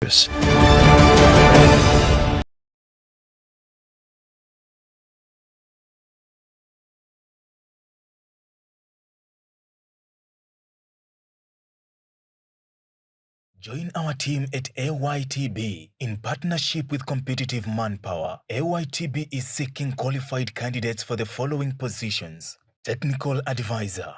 Join our team at AYTB in partnership with Competitive Manpower. AYTB is seeking qualified candidates for the following positions: Technical Advisor,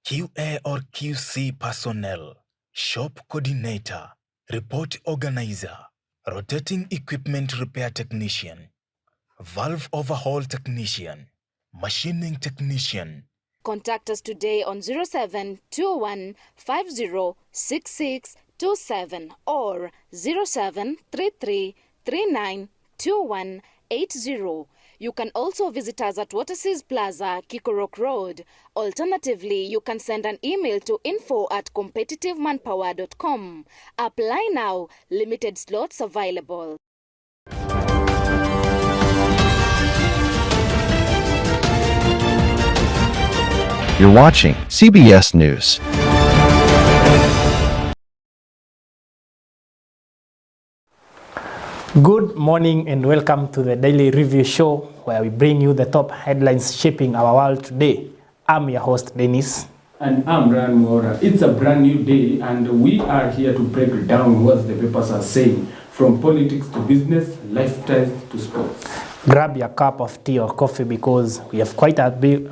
QA or QC Personnel, Shop Coordinator, Report Organizer, Rotating Equipment Repair Technician, Valve Overhaul Technician, Machining Technician. Contact us today on 0721 506627 or 0733 392180. You can also visit us at Waterseas Plaza, Kikorok Road. Alternatively, you can send an email to info@competitivemanpower.com. Apply now. Limited slots available. You're watching CBS News. Good morning and welcome to the Daily Review Show, where we bring you the top headlines shaping our world today. I'm your host, Dennis. And I'm Ryan Mora. It's a brand new day and we are here to break down what the papers are saying, from politics to business, lifestyle to sports. Grab your cup of tea or coffee because we have got a bit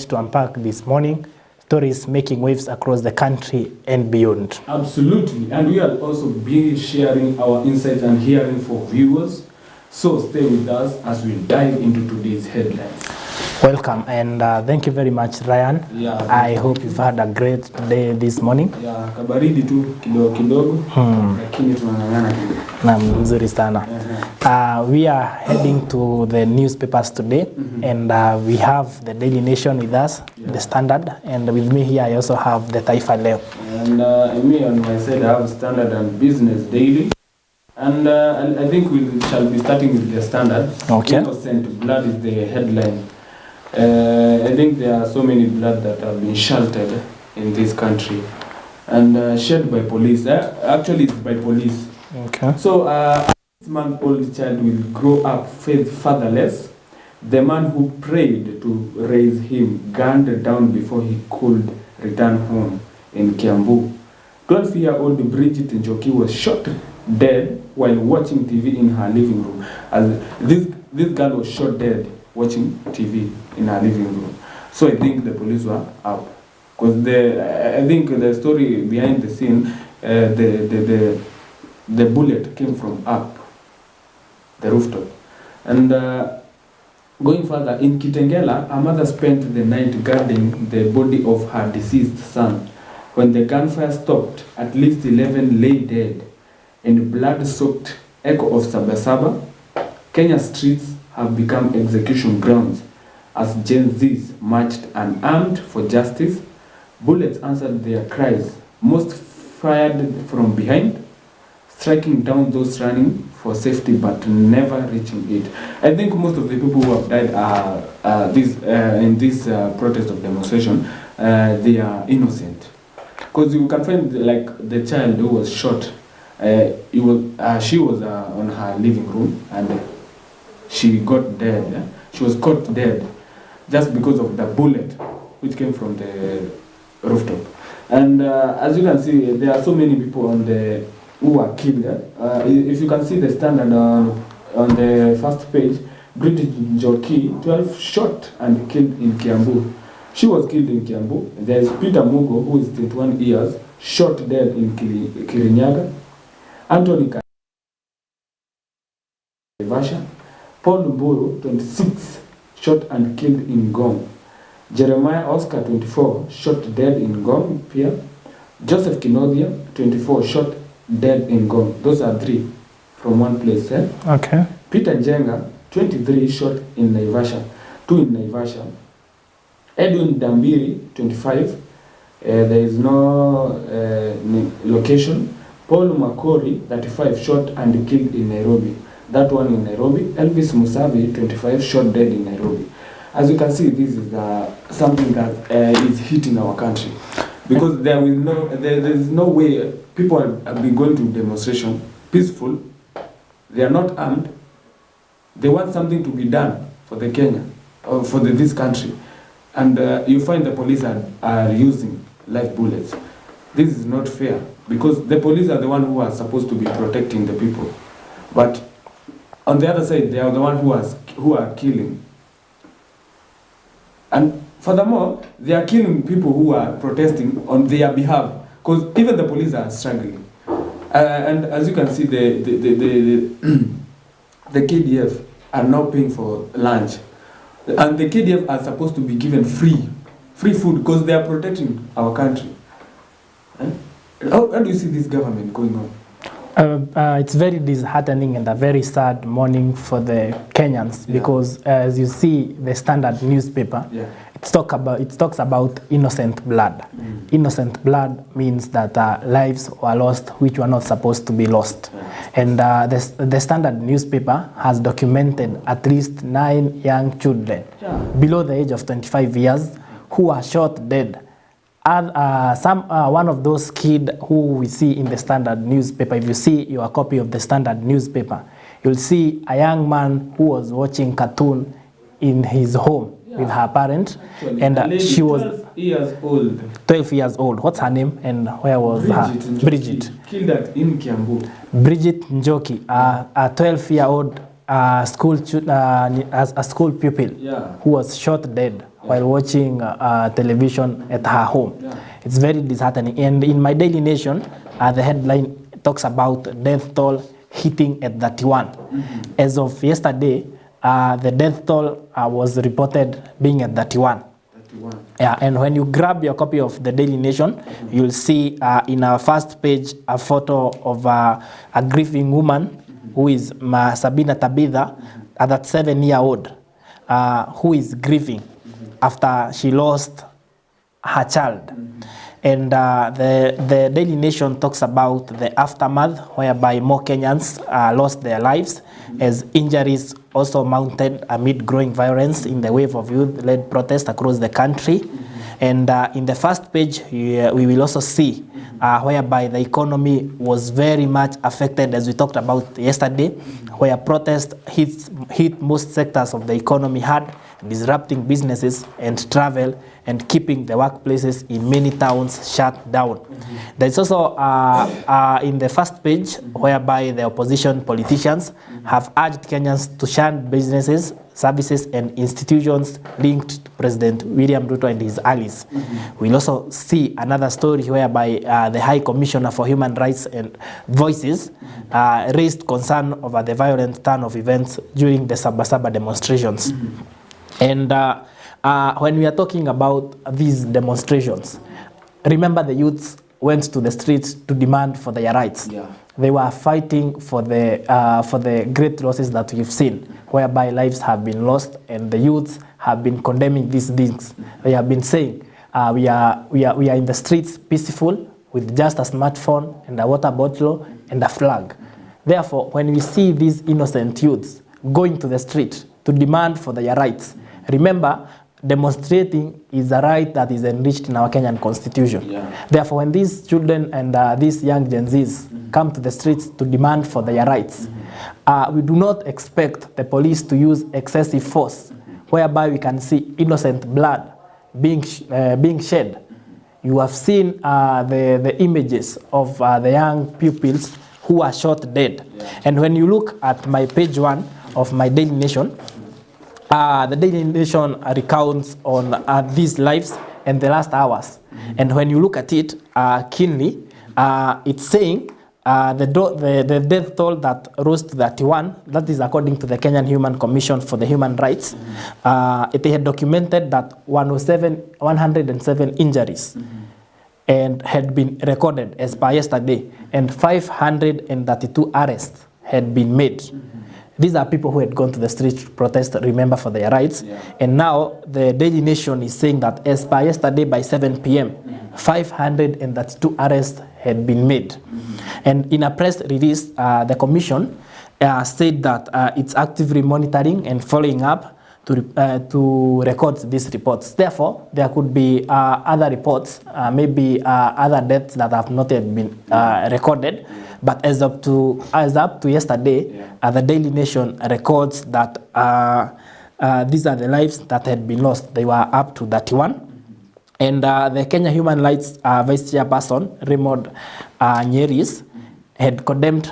to unpack this morning. Stories making waves across the country and beyond. Absolutely, and we are also be sharing our insights and hearing for viewers. So stay with us as we dive into today's headlines. Welcome and thank you very much, Ryan. Yeah. I hope you've had a great day this morning. Yeah, kabaridi tu kidogo, lakini tunang'ang'ana kidogo. Naam, mzuri sana. We are heading to the newspapers today, and we have the Daily Nation with us, the Standard, and with me here I also have the Taifa Leo. And me on my side I have Standard and Business Daily. And I think we shall be starting with the Standard. Okay. Innocent blood is the headline. I think there are so many blood that have been sheltered in this country and shed by police. Actually, it's by police. Okay. So, a 6-month-old child will grow up fatherless. The man who prayed to raise him gunned down before he could return home in Kiambu. 12-year-old Bridget Njoki was shot dead while watching TV in her living room. As this girl was shot dead watching TV in her living room. So I think the police were up, because I think the story behind the scene, the bullet came from up the rooftop. And going further, in Kitengela, a mother spent the night guarding the body of her deceased son. When the gunfire stopped, at least 11 lay dead in blood-soaked echo of Sabasaba. Kenya streets have become execution grounds as Gen Zs marched unarmed for justice. Bullets answered their cries, most fired from behind, striking down those running for safety but never reaching it. I think most of the people who have died are in this protest of demonstration, they are innocent. Because you can find like the child who was shot, she was on her living room and she got dead. She was caught dead just because of the bullet which came from the rooftop. And as you can see, there are so many people who were killed. If you can see the Standard on the first page, Bridget Njoki, 12 shot and killed in Kiambu. She was killed in Kiambu. There is Peter Mugo, who is 21 years, shot dead in Kirinyaga. Anthony Naivasha. Paul Mburu, 26, shot and killed in Ngong. Jeremiah Oscar, 24, shot dead in Ngong, Pia. Joseph Kinodia, 24, shot dead in Ngong. Those are 3 from one place. Okay. Peter Njenga, 23, shot in Naivasha, 2 in Naivasha. Edwin Dambiri, 25, there is no location. Paul Makori, 35, shot and killed in Nairobi. That one in Nairobi. Elvis Musavi, 25, shot dead in Nairobi. As you can see, this is something that is hitting our country. because there is no way people have been going to demonstration peaceful. They are not armed. They want something to be done for the Kenya or for this country, and you find the police are using live bullets. This is not fair because the police are the one who are supposed to be protecting the people, but on the other side they are the one who are killing. And furthermore, they are killing people who are protesting on their behalf, because even the police are struggling. And as you can see, the KDF are now paying for lunch, and the KDF are supposed to be given free food because they are protecting our country. How do you see this government going on? It's very disheartening and a very sad morning for the Kenyans, because as you see the Standard newspaper, it talks about innocent blood. Innocent blood means that lives were lost which were not supposed to be lost. And the Standard newspaper has documented at least 9 young children below the age of 25 years who were shot dead. And one of those kids who we see in the Standard newspaper, if you see your copy of the Standard newspaper, you'll see a young man who was watching cartoon in his home with her parents. Actually, And she was 12 years old. 12 years old. What's her name and where was her? Bridget. Killed at in Kiambu. Bridget Njoki, a 12-year-old a school pupil who was shot dead while watching television at her home. It's very disheartening. And in my Daily Nation, the headline talks about death toll hitting at 31. As of yesterday, the death toll was reported being at 31. Yeah, and when you grab your copy of the Daily Nation, you'll see in our first page a photo of a grieving woman who is Sabina Tabitha, that 7-year-old, who is grieving after she lost her child. And the Daily Nation talks about the aftermath, whereby more Kenyans lost their lives as injuries also mounted amid growing violence in the wave of youth-led protests across the country. And in the first page, we will also see whereby the economy was very much affected, as we talked about yesterday, where protests hit most sectors of the economy hard, disrupting businesses and travel and keeping the workplaces in many towns shut down. There's also in the first page whereby the opposition politicians have urged Kenyans to shun businesses, services and institutions linked to President William Ruto and his allies. We'll also see another story whereby the High Commissioner for Human Rights and Voices raised concern over the violent turn of events during the Sabasaba demonstrations. And when we are talking about these demonstrations, remember the youths went to the streets to demand for their rights. They were fighting for the great losses that we've seen, whereby lives have been lost, and the youths have been condemning these things. They have been saying, we are in the streets peaceful with just a smartphone and a water bottle and a flag. Therefore, when we see these innocent youths going to the street to demand for their rights, remember, demonstrating is a right that is enriched in our Kenyan constitution. Therefore, when these children and these young Gen Zs come to the streets to demand for their rights, we do not expect the police to use excessive force, whereby we can see innocent blood being shed. You have seen the images of the young pupils who are shot dead. And when you look at my page 1 of my Daily Nation, the Daily Nation recounts on these lives and the last hours. And when you look at it keenly, it's saying the death toll that rose to 31, that is according to the Kenyan Human Commission for the Human Rights. It had documented that 107 injuries and had been recorded as per yesterday, and 532 arrests had been made. These are people who had gone to the street to protest, remember, for their rights. And now the Daily Nation is saying that as by yesterday by 7 p.m., 532 arrests had been made. And in a press release, the commission said that it's actively monitoring and following up to record these reports. Therefore, there could be other reports, maybe other deaths that have not yet been recorded. But as up to yesterday, the Daily Nation records that these are the lives that had been lost. They were up to 31. And the Kenya Human Rights Vice Chairperson, Raymond Nyeris, had condemned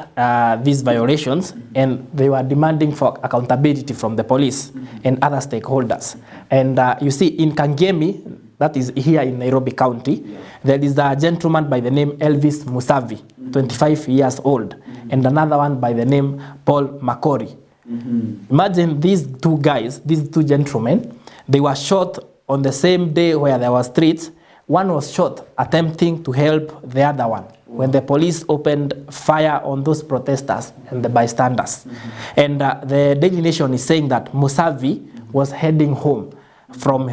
these violations, and they were demanding for accountability from the police and other stakeholders. And you see, in Kangemi, that is here in Nairobi County, there is a gentleman by the name Elvis Musavi, 25 years old, and another one by the name Paul Makori. Imagine these two guys, these two gentlemen, they were shot on the same day where there were streets. One was shot attempting to help the other one when the police opened fire on those protesters and the bystanders. And the Daily Nation is saying that Musavi was heading home from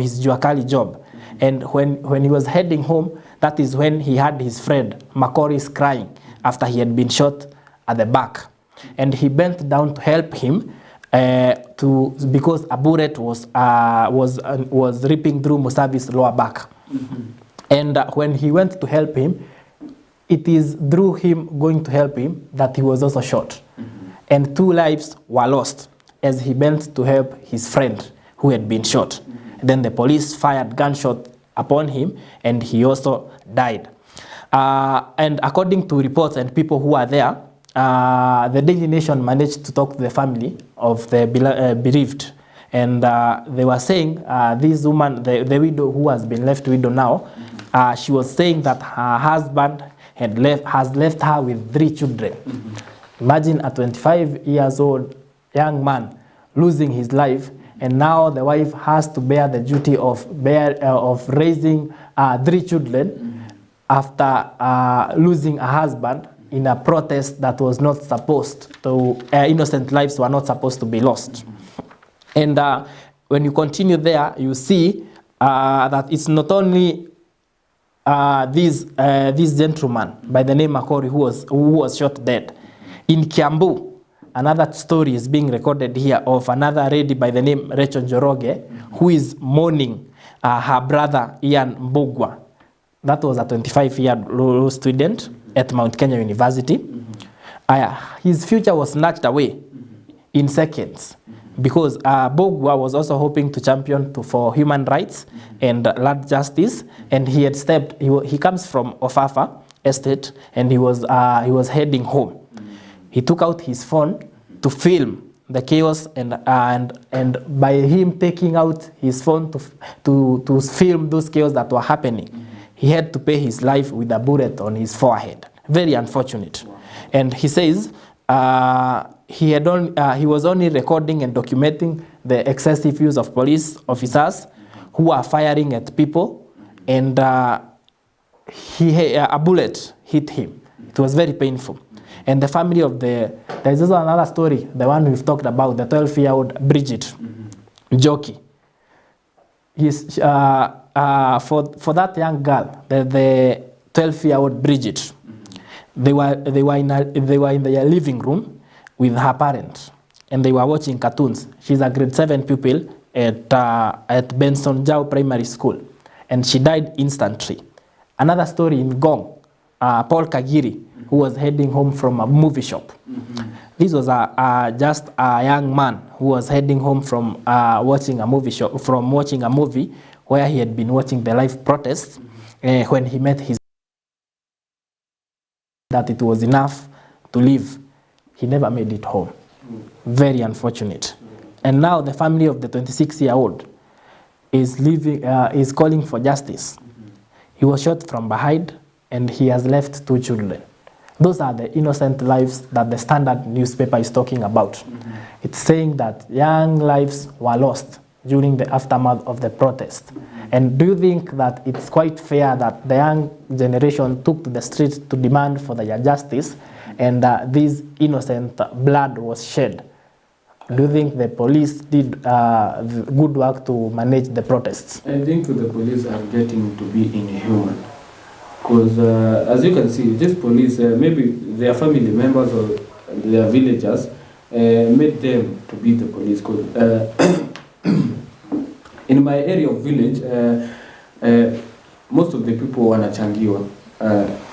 his Juakali job. And when he was heading home, that is when he had his friend Makoris crying after he had been shot at the back. And he bent down to help him because a bullet was ripping through Musavi's lower back. And when he went to help him, it is through him going to help him that he was also shot. And 2 lives were lost as he bent to help his friend who had been shot. Then the police fired gunshot upon him, and he also died. And according to reports and people who are there, the Daily Nation managed to talk to the family of the bereaved. And they were saying, this woman, the widow who has been left widow now, she was saying that her husband has left her with 3 children. Imagine a 25 years old young man losing his life, and now the wife has to bear the duty of raising 3 children after losing a husband in a protest that was not supposed to, innocent lives were not supposed to be lost. And when you continue there, you see that it's not only this gentleman by the name Makori who was shot dead. In Kiambu, another story is being recorded here of another lady by the name Rachel Njoroge, who is mourning her brother Ian Mbugwa. That was a 25-year-old student at Mount Kenya University. His future was snatched away in seconds because Mbugwa was also hoping to champion for human rights and land justice, and he had stepped. He comes from Ofafa Estate, and he was heading home. He took out his phone to film the chaos, and by him taking out his phone to film those chaos that were happening, he had to pay his life with a bullet on his forehead. Very unfortunate. And he says he was only recording and documenting the excessive use of police officers who are firing at people, and a bullet hit him. It was very painful. And the family of there's also another story, the one we've talked about, the 12-year-old Bridget Njoki. For that young girl, the 12-year-old Bridget, they were in their living room with her parents, and they were watching cartoons. She's a grade 7 pupil at Benson Jau Primary School, and she died instantly. Another story in Gong, Paul Kagiri, who was heading home from a movie shop. This was just a young man who was heading home from watching a movie where he had been watching the live protests when he met his that it was enough to leave. He never made it home. Very unfortunate. And now the family of the 26-year-old is calling for justice. He was shot from behind, and he has left 2 children. Those are the innocent lives that the Standard newspaper is talking about. It's saying that young lives were lost during the aftermath of the protest. And do you think that it's quite fair that the young generation took to the streets to demand for their justice, and this innocent blood was shed? Do you think the police did good work to manage the protests? I think the police are getting to be inhuman. Because as you can see, this police, maybe their family members or their villagers made them to be the police. Cause In my area of village, most of the people wanachangiwa,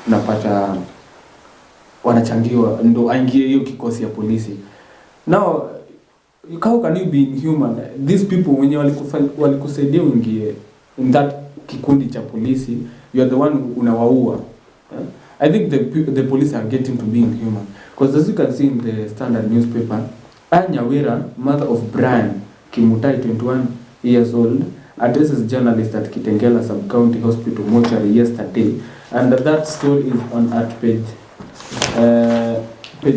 napata wanachangiwa ndo aingie hiyo kikosi ya polisi. Now, how can you be inhuman? These people wenye walikusaidia uingie in that kikundi cha polisi, you are the one unawaua. I think the police are getting to be inhuman. Because as you can see in the Standard newspaper, Anne Nyawira, mother of Brian Kimutai, 21 years old, addresses journalists at Kitengela Sub-County Hospital mortuary yesterday, and that story is on at page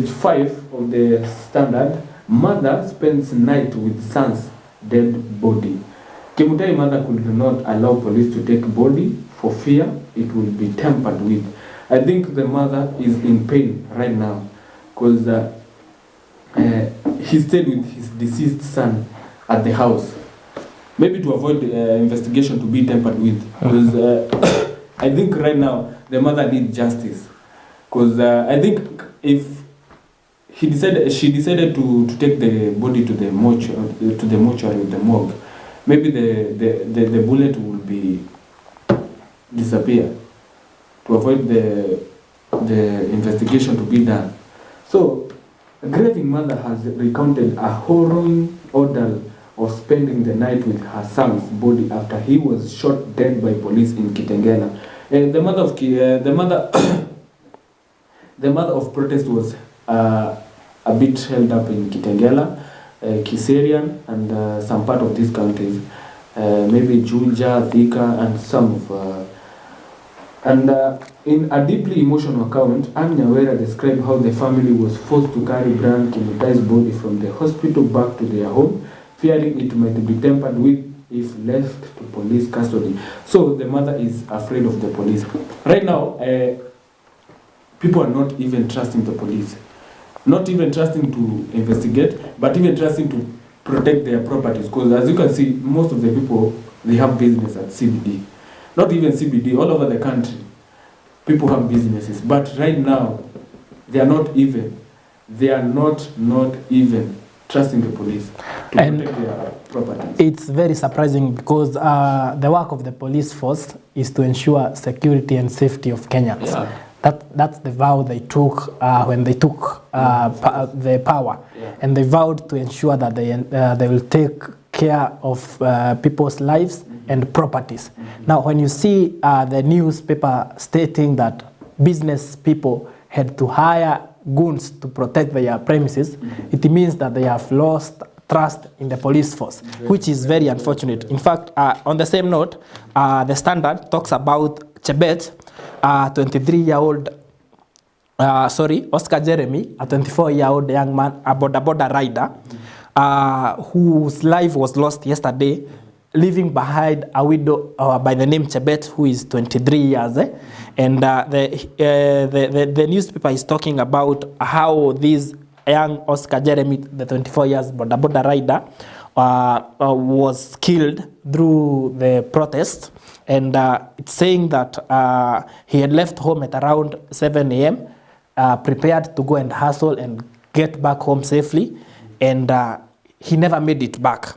5 of the Standard. Mother spends night with son's dead body. Kimutai mother could not allow police to take body for fear it will be tampered with. I think the mother is in pain right now because he stayed with his deceased son at the house. Maybe to avoid investigation to be tampered with. Because I think right now the mother needs justice. Because I think if she decided to take the body to the mortuary with the morgue, maybe the bullet will be disappear to avoid the investigation to be done. So, a grieving mother has recounted a harrowing ordeal of spending the night with her son's body after he was shot dead by police in Kitengela. The mother of protest was a bit held up in Kitengela, Kiserian, and some part of these counties, maybe Juja, Thika, and some of. In a deeply emotional account, Anne Nyawira described how the family was forced to carry Brian Kimutai's body from the hospital back to their home, fearing it might be tampered with if left to police custody. So the mother is afraid of the police. Right now, people are not even trusting the police. Not even trusting to investigate, but even trusting to protect their properties. Because as you can see, most of the people, they have business at CBD. Not even CBD, all over the country, people have businesses. But right now, they are not even trusting the police to protect their properties. It's very surprising because the work of the police force is to ensure security and safety of Kenyans. Yeah. That's the vow they took when they took the power. Yeah. And they vowed to ensure that they will take care of people's lives and properties. Now, when you see the newspaper stating that business people had to hire goons to protect their premises, it means that they have lost trust in the police force, which is very unfortunate. In fact, on the same note, the Standard talks about Chebet, 23-year-old, Oscar Jeremy, a 24-year-old young man, a boda rider, whose life was lost yesterday, leaving behind a widow by the name Chebet, who is 23 years. And the newspaper is talking about how this young Oscar Jeremy, the 24 years boda rider, was killed through the protest. And it's saying that he had left home at around 7 a.m., prepared to go and hustle and get back home safely. And he never made it back.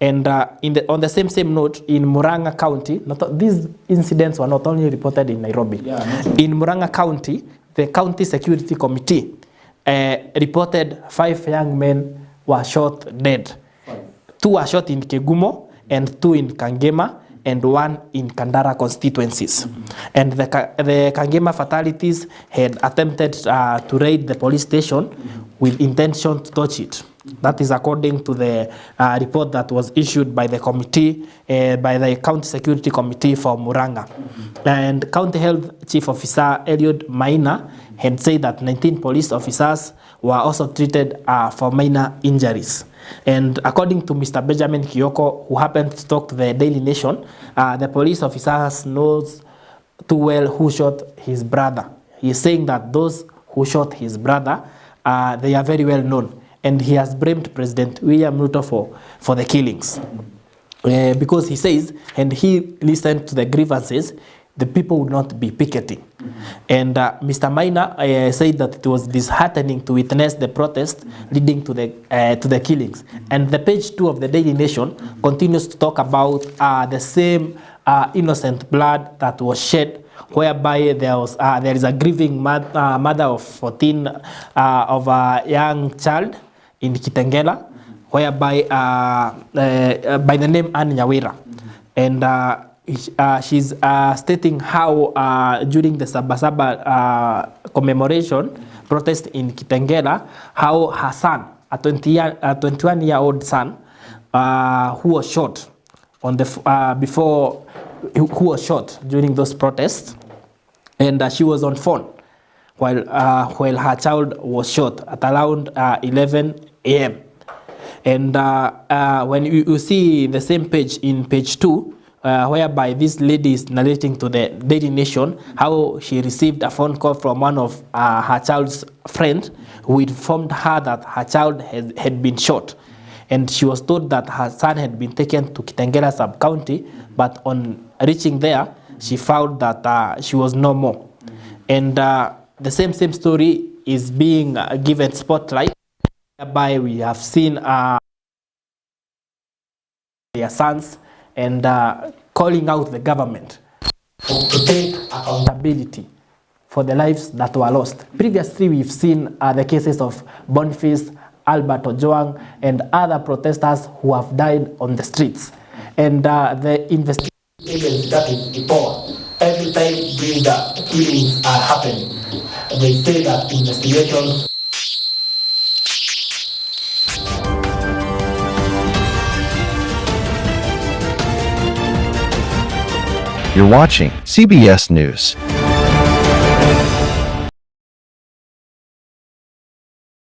And on the same note, in Murang'a County, these incidents were not only reported in Nairobi. In Murang'a County, the County Security Committee reported 5 young men were shot dead. 2 were shot in Kegumo, and 2 in Kangema, and 1 in Kandara constituencies. And the Kangema fatalities had attempted to raid the police station with intention to touch it. That is according to the report that was issued by the committee, by the County Security Committee for Murang'a. And County Health Chief Officer Eliud Maina had said that 19 police officers were also treated for minor injuries. And according to Mr. Benjamin Kioko, who happened to talk to the Daily Nation, the police officers knows too well who shot his brother. He is saying that those who shot his brother, they are very well known. And he has blamed President William Ruto for the killings. Because he says, and he listened to the grievances, the people would not be picketing. And Mr. Maina said that it was disheartening to witness the protest leading to the killings. And the page 2 of the Daily Nation continues to talk about the same innocent blood that was shed, whereby there is a grieving mother of 14 of a young child in Kitengela, whereby by the name Anne Nyawira. And she's stating how during the Sabasaba commemoration protest in Kitengela, how her son, a 21-year-old son, who was shot on the who was shot during those protests, and she was on phone while her child was shot at around 11 a.m. And when you see the same page in page 2, whereby this lady is narrating to the Daily Nation how she received a phone call from one of her child's friends who informed her that her child had been shot. And she was told that her son had been taken to Kitengela sub-county, but on reaching there, she found that she was no more. And the same story is being given spotlight, whereby we have seen their sons and calling out the government to take accountability for the lives that were lost. Previously, we've seen the cases of Boniface, Albert Ojwang, and other protesters who have died on the streets. And the investigation agency, that is IPOA, every time these killings are happening, they say that investigations. You're watching CBS News.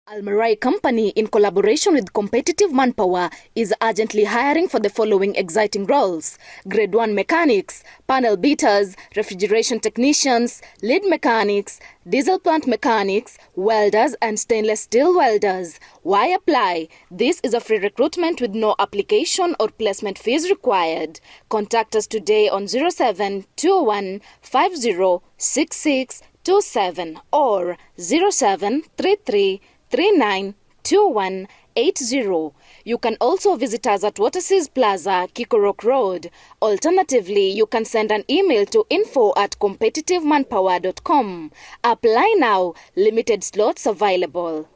Almarai Company, in collaboration with Competitive Manpower, is urgently hiring for the following exciting roles: Grade 1 mechanics, panel beaters, refrigeration technicians, lead mechanics, diesel plant mechanics, welders, and stainless steel welders. Why apply? This is a free recruitment with no application or placement fees required. Contact us today on 0721 506627 or 0733 392180. You can also visit us at Waterseas Plaza, Kikorok Road. Alternatively, you can send an email to info@competitivemanpower.com. Apply now. Limited slots available.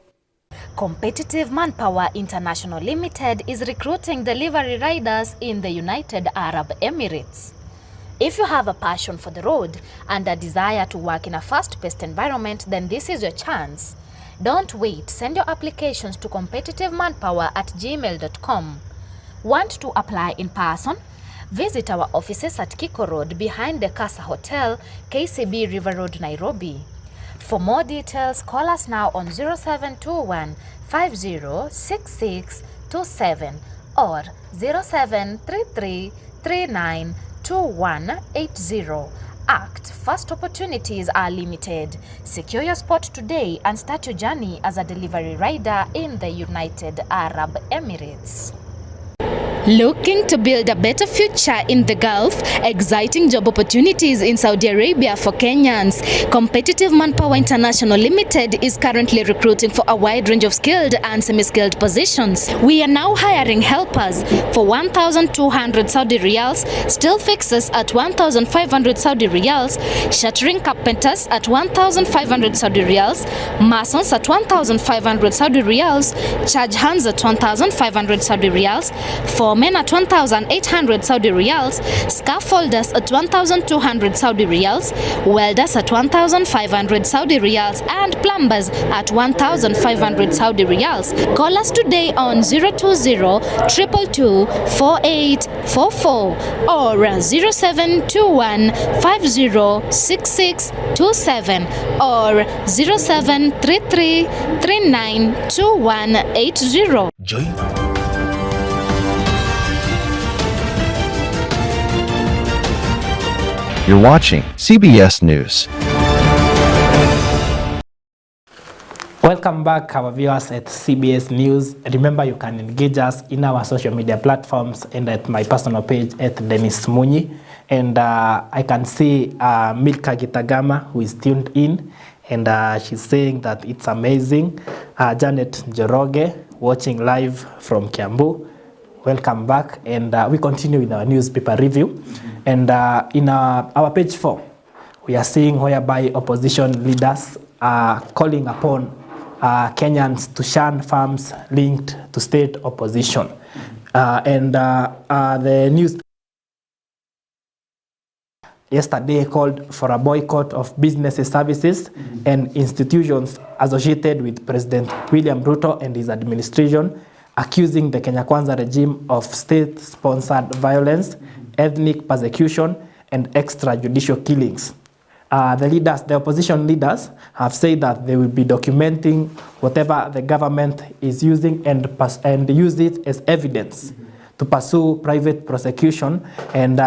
Competitive Manpower International Limited is recruiting delivery riders in the United Arab Emirates. If you have a passion for the road and a desire to work in a fast-paced environment, then this is your chance. Don't wait. Send your applications to competitivemanpower@gmail.com. Want to apply in person? Visit our offices at Kiko Road behind the Casa Hotel, KCB River Road, Nairobi. For more details, call us now on 0721 506627 or 0733 392180. Act. First opportunities are limited. Secure your spot today and start your journey as a delivery rider in the United Arab Emirates. Looking to build a better future in the Gulf? Exciting job opportunities in Saudi Arabia for Kenyans. Competitive Manpower International Limited is currently recruiting for a wide range of skilled and semi-skilled positions. We are now hiring helpers for 1,200 Saudi riyals, steel fixers at 1,500 Saudi riyals, shuttering carpenters at 1,500 Saudi riyals, masons at 1,500 Saudi riyals, charge hands at 1,500 Saudi riyals, foremen at 1,800 Saudi riyals, scaffolders at 1,200 Saudi riyals, welders at 1,500 Saudi riyals, and plumbers at 1,500 Saudi riyals. Call us today on 020-222-4844 or 0721 506627 or 0733 392180. Join You're watching CBS News. Welcome back, our viewers at CBS News. Remember, you can engage us in our social media platforms and at my personal page at Dennis Munyi. And I can see Milka Gitagama, who is tuned in, and she's saying that it's amazing. Janet Njoroge, watching live from Kiambu. Welcome back, and we continue with our newspaper review. And in our page 4, we are seeing whereby opposition leaders are calling upon Kenyans to shun firms linked to state opposition. And the news yesterday called for a boycott of business services and institutions associated with President William Ruto and his administration, accusing the Kenya Kwanza regime of state-sponsored violence, ethnic persecution, and extrajudicial killings. The opposition leaders have said that they will be documenting whatever the government is using and use it as evidence to pursue private prosecution. And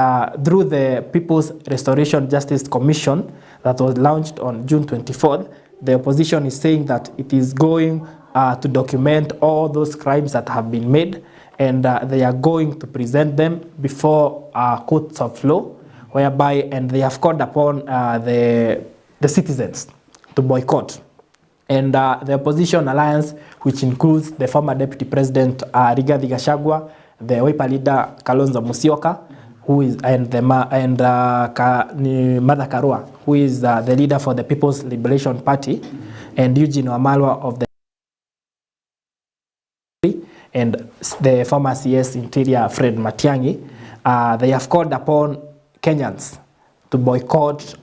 through the People's Restoration Justice Commission that was launched on June 24th, the opposition is saying that it is going to document all those crimes that have been made, and they are going to present them before courts of law, and they have called upon the citizens to boycott. And the opposition alliance, which includes the former deputy president Rigathi Gachagua, the Wiper leader Kalonzo Musyoka, who is Martha Karua, who is the leader for the People's Liberation Party, and Eugene Wamalwa of the and the former CS Interior Fred Matiang'i, they have called upon Kenyans to boycott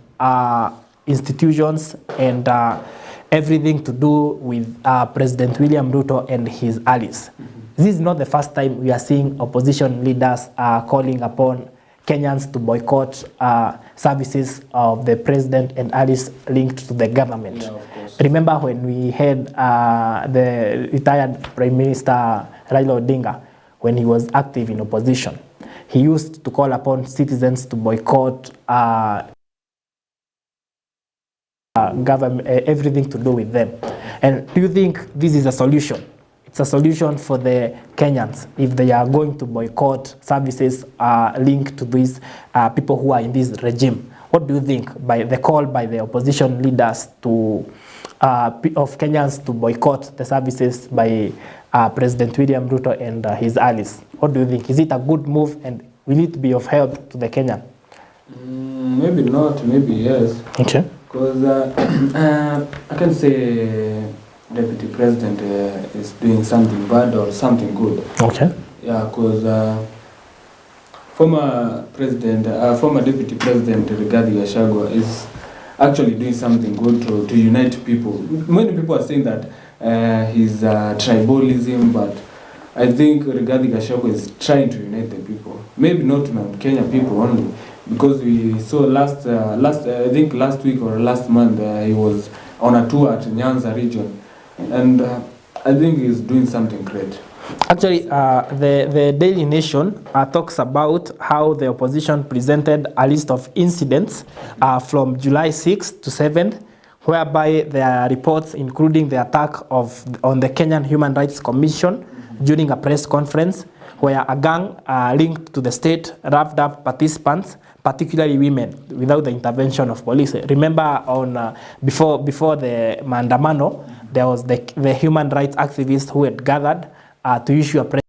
institutions and everything to do with President William Ruto and his allies. This is not the first time we are seeing opposition leaders calling upon Kenyans to boycott services of the president and allies linked to the government. Yeah, of course. Remember when we had the retired Prime Minister Raila Odinga, when he was active in opposition, he used to call upon citizens to boycott government, everything to do with them. And do you think this is a solution? It's a solution for the Kenyans if they are going to boycott services linked to these people who are in this regime. What do you think by the call by the opposition leaders to of Kenyans to boycott the services by President William Ruto and his allies? What do you think? Is it a good move, and will it be of help to the Kenyan? Maybe not, maybe yes. Okay. Because I can say Deputy President is doing something bad or something good. Okay. Yeah, because former Deputy President Rigathi Gachagua is actually doing something good to unite people. Many people are saying that he's tribalism, but I think Rigathi Gachagua is trying to unite the people. Maybe not Mount Kenya people only, because we saw last week or last month he was on a tour at Nyanza region, and I think he's doing something great. Actually, the Daily Nation talks about how the opposition presented a list of incidents from July 6th to 7th, whereby there are reports including the attack on the Kenyan Human Rights Commission during a press conference, where a gang linked to the state roughed up participants, particularly women, without the intervention of police. Remember, on before the maandamano, there was the human rights activists who had gathered to issue a press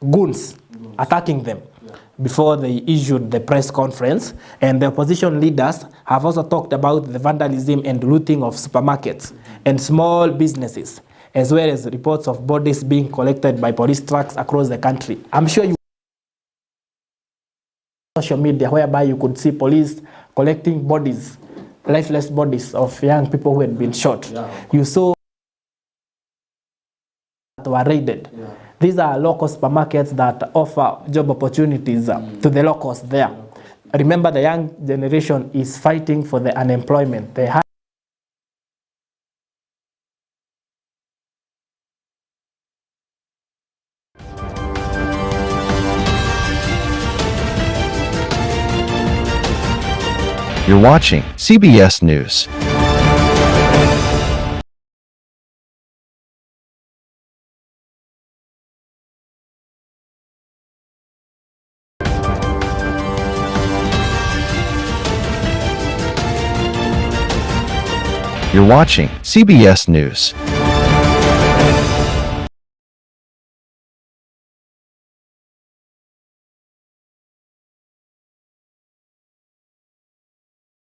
goons attacking them before they issued the press conference. And the opposition leaders have also talked about the vandalism and looting of supermarkets and small businesses, as well as reports of bodies being collected by police trucks across the country. I'm sure you social media, whereby you could see police collecting bodies, lifeless bodies of young people who had been shot. Yeah. You saw that were raided. Yeah. These are local supermarkets that offer job opportunities to the locals there. Remember, the young generation is fighting for the unemployment. They have You're watching CBS News. You're watching CBS News.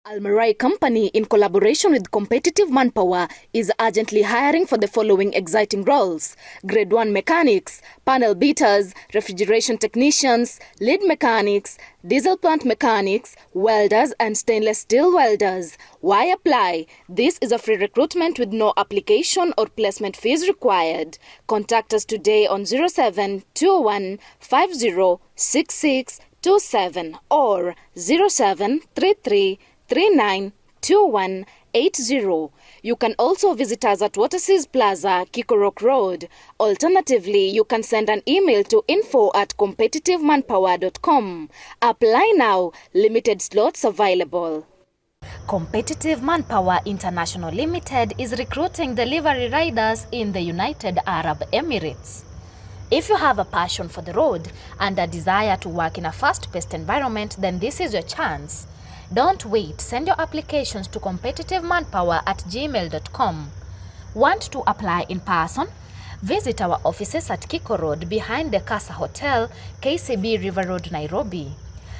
Almarai Company, in collaboration with Competitive Manpower, is urgently hiring for the following exciting roles: Grade 1 mechanics, panel beaters, refrigeration technicians, lead mechanics, diesel plant mechanics, welders and stainless steel welders. Why apply? This is a free recruitment with no application or placement fees required. Contact us today on 0721 506627 or 0733 392180. You can also visit us at Waterseas Plaza, Kikorok Road. Alternatively, you can send an email to info@competitivemanpower.com. Apply now. Limited slots available. Competitive Manpower International Limited is recruiting delivery riders in the United Arab Emirates. If you have a passion for the road and a desire to work in a fast-paced environment, then this is your chance. Don't wait. Send your applications to competitivemanpower@gmail.com. Want to apply in person? Visit our offices at Kiko Road behind the Casa Hotel, KCB River Road, Nairobi.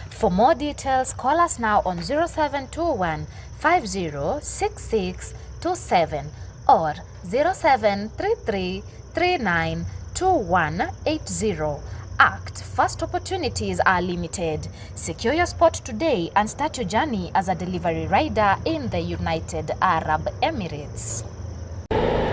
For more details, call us now on 0721 506627 or 0733 392180. Act. First opportunities are limited. Secure your spot today and start your journey as a delivery rider in the United Arab Emirates.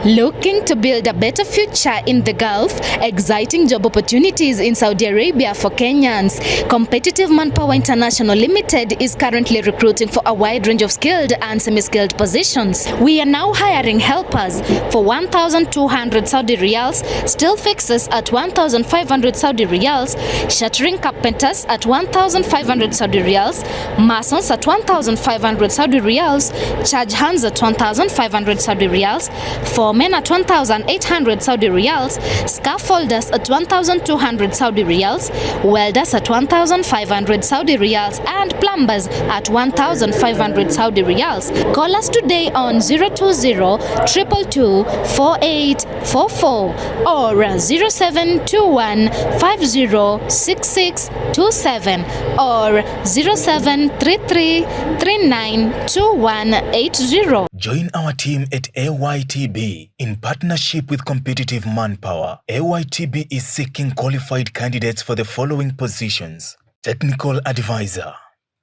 Looking to build a better future in the Gulf? Exciting job opportunities in Saudi Arabia for Kenyans. Competitive Manpower International Limited is currently recruiting for a wide range of skilled and semi-skilled positions. We are now hiring helpers for 1,200 Saudi riyals, steel fixers at 1,500 Saudi riyals, shuttering carpenters at 1,500 Saudi riyals, masons at 1,500 Saudi riyals, charge hands at 1,500 Saudi riyals, foremen at 1,800 Saudi riyals, scaffolders at 1,200 Saudi riyals, welders at 1,500 Saudi riyals, and plumbers at 1,500 Saudi riyals. Call us today on 020-222-4844 or 0721 506627 or 0733 392180. Join our team at AYTB in partnership with Competitive Manpower. AYTB is seeking qualified candidates for the following positions: Technical Advisor,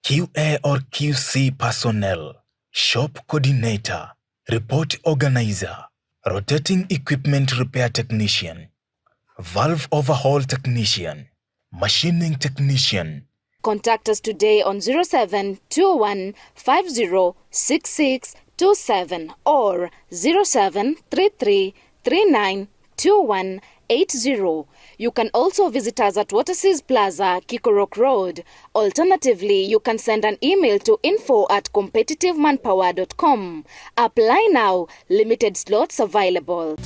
QA or QC Personnel, Shop Coordinator, Report Organizer, Rotating Equipment Repair Technician, Valve Overhaul Technician, Machining Technician. Contact us today on 0721 506627 or 0733 392180. You can also visit us at Waterseas Plaza, Kikorok Road. Alternatively, you can send an email to info@competitivemanpower.com. Apply now. Limited slots available.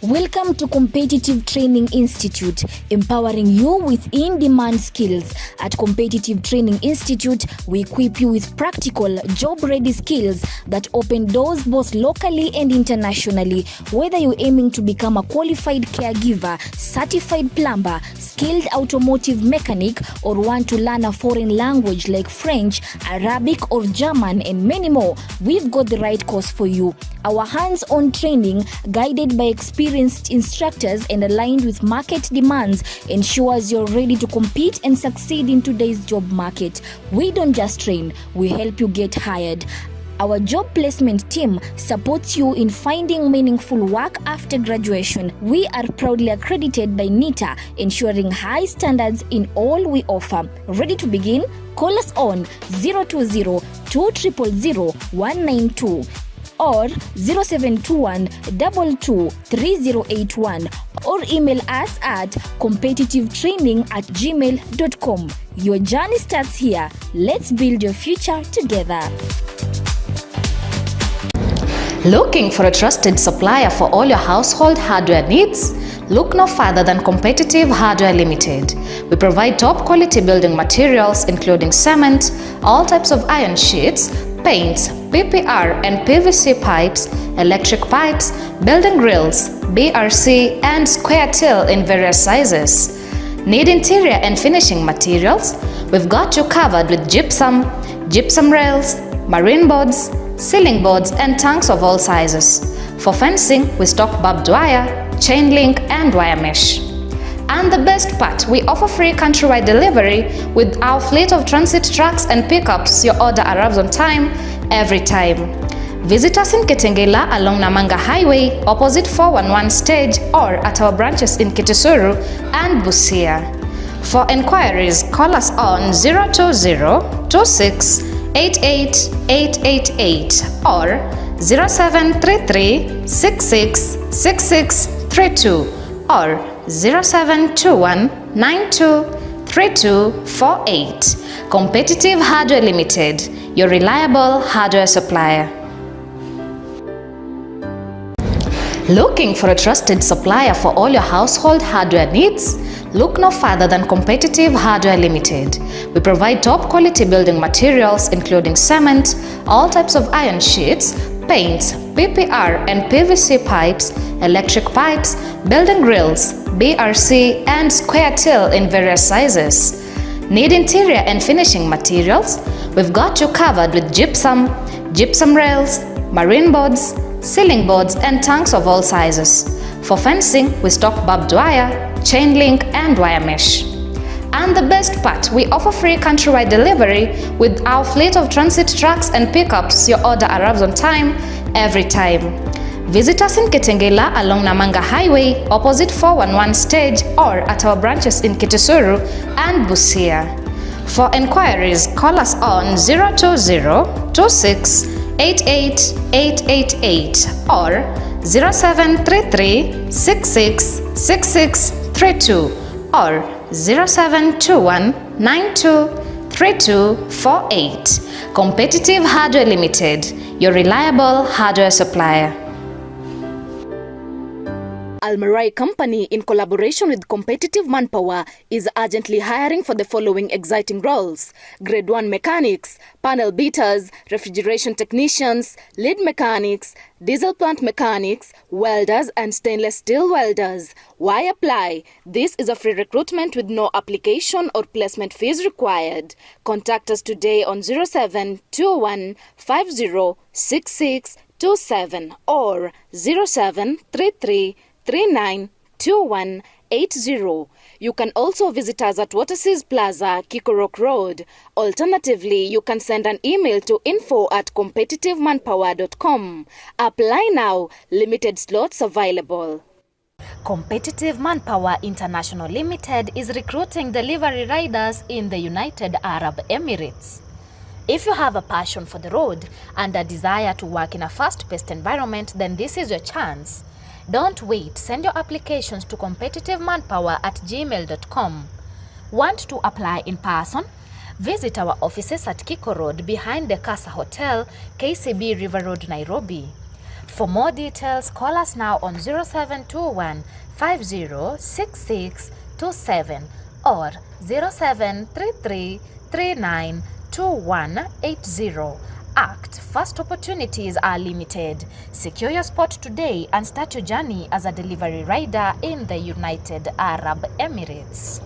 Welcome to Competitive Training Institute, empowering you with in-demand skills. At Competitive Training Institute, we equip you with practical, job-ready skills that open doors both locally and internationally. Whether you're aiming to become a qualified caregiver, certified plumber, skilled automotive mechanic, or want to learn a foreign language like French, Arabic, or German, and many more, we've got the right course for you. Our hands-on training, guided by experienced instructors and aligned with market demands, ensures you're ready to compete and succeed in today's job market. We don't just train, we help you get hired. Our job placement team supports you in finding meaningful work after graduation. We are proudly accredited by NITA, ensuring high standards in all we offer. Ready to begin? Call us on 020-200-192. or 0721 223081 or email us at competitivetraining@gmail.com. Your journey starts here. Let's build your future together. Looking for a trusted supplier for all your household hardware needs? Look no further than Competitive Hardware Limited. We provide top quality building materials including cement, all types of iron sheets, paints, PPR and PVC pipes, electric pipes, building grills, BRC and square till in various sizes. Need interior and finishing materials? We've got you covered with gypsum, gypsum rails, marine boards, ceiling boards and tanks of all sizes. For fencing, we stock barbed wire, chain link and wire mesh. And the best part, we offer free countrywide delivery with our fleet of transit trucks and pickups. Your order arrives on time, every time. Visit us in Kitengela along Namanga Highway, opposite 411 stage, or at our branches in Kitisuru and Busia. For enquiries, call us on 020-26-88-888 or 0733-666632 or 0721-923248. Competitive Hardware Limited, your reliable hardware supplier. Looking for a trusted supplier for all your household hardware needs? Look no further than Competitive Hardware Limited. We provide top quality building materials including cement, all types of iron sheets, paints, PPR and PVC pipes, electric pipes, building grills, BRC and square till in various sizes. Need interior and finishing materials? We've got you covered with gypsum, gypsum rails, marine boards, ceiling boards and tanks of all sizes. For fencing, we stock barbed wire, chain link and wire mesh. And the best part, we offer free countrywide delivery with our fleet of transit trucks and pickups. Your order arrives on time, every time. Visit us in Kitengela along Namanga Highway, opposite 411 stage, or at our branches in Kitisuru and Busia. For enquiries, call us on 020-26-88-888 or 0733-666632 or 0721-923248. Competitive Hardware Limited, your reliable hardware supplier. Almarai Company, in collaboration with Competitive Manpower, is urgently hiring for the following exciting roles: Grade 1 mechanics, panel beaters, refrigeration technicians, lead mechanics, diesel plant mechanics, welders and stainless steel welders. Why apply? This is a free recruitment with no application or placement fees required. Contact us today on 0721 506627 or 0733 392180. You can also visit us at Waterseas Plaza, Kikorok Road. Alternatively, you can send an email to info@competitivemanpower.com. Apply now. Limited slots available. Competitive Manpower International Limited is recruiting delivery riders in the United Arab Emirates. If you have a passion for the road and a desire to work in a fast-paced environment, then this is your chance. Don't wait. Send your applications to competitivemanpower@gmail.com. Want to apply in person? Visit our offices at Kiko Road behind the Casa Hotel, KCB River Road, Nairobi. For more details, call us now on 0721 506627 or 0733 392180. Act Fast opportunities are limited. Secure your spot today and start your journey as a delivery rider in the United Arab Emirates.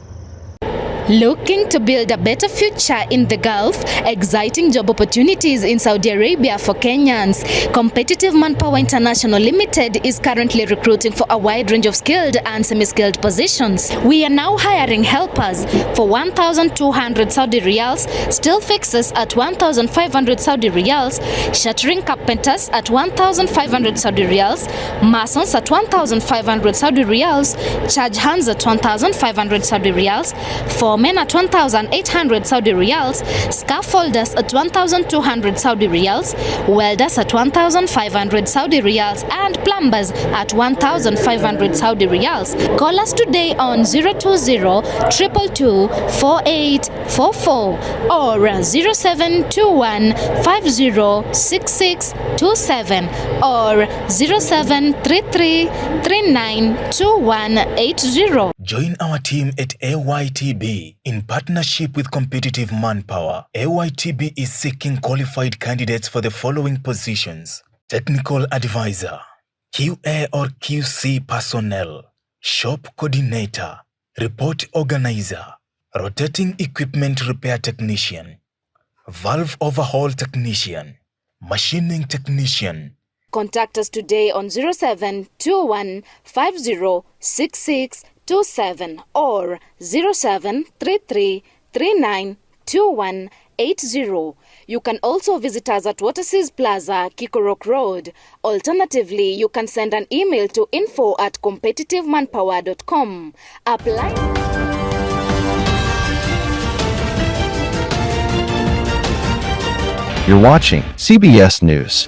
Looking to build a better future in the Gulf? Exciting job opportunities in Saudi Arabia for Kenyans. Competitive Manpower International Limited is currently recruiting for a wide range of skilled and semi-skilled positions. We are now hiring helpers for 1,200 Saudi riyals, steel fixers at 1,500 Saudi riyals, shuttering carpenters at 1,500 Saudi riyals, masons at 1,500 Saudi riyals, charge hands at 1,500 Saudi riyals, foremen at 1,800 Saudi riyals, scaffolders at 1,200 Saudi riyals, welders at 1,500 Saudi riyals, and plumbers at 1,500 Saudi riyals. Call us today on 020-222-4844 or 0721-506627 or 0733-392180. Join our team at AYTB in partnership with Competitive Manpower. AYTB is seeking qualified candidates for the following positions: Technical Advisor, QA or QC Personnel, Shop Coordinator, Report Organizer, Rotating Equipment Repair Technician, Valve Overhaul Technician, Machining Technician. Contact us today on 0721 506627 or 0733 392180. You can also visit us at Waterseas Plaza, Kikorok Road. Alternatively, you can send an email to info@competitivemanpower.com. Apply. You're watching CBS News.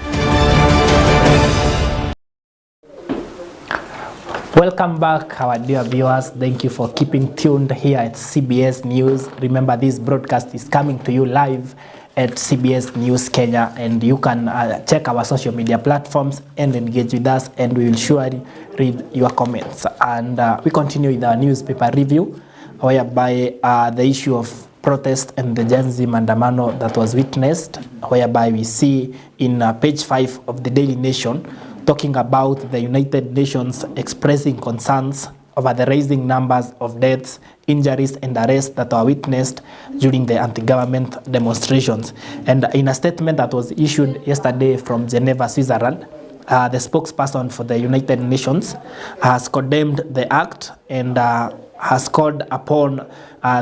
Welcome back, our dear viewers. Thank you for keeping tuned here at CBS News. Remember, this broadcast is coming to you live at CBS News Kenya, and you can check our social media platforms and engage with us, and we will surely read your comments. And we continue with our newspaper review, whereby the issue of protest and the Gen Z Mandamano that was witnessed, whereby we see in page 5 of the Daily Nation talking about the United Nations expressing concerns over the rising numbers of deaths, injuries, and arrests that were witnessed during the anti-government demonstrations. And in a statement that was issued yesterday from Geneva, Switzerland, the spokesperson for the United Nations has condemned the act and has called upon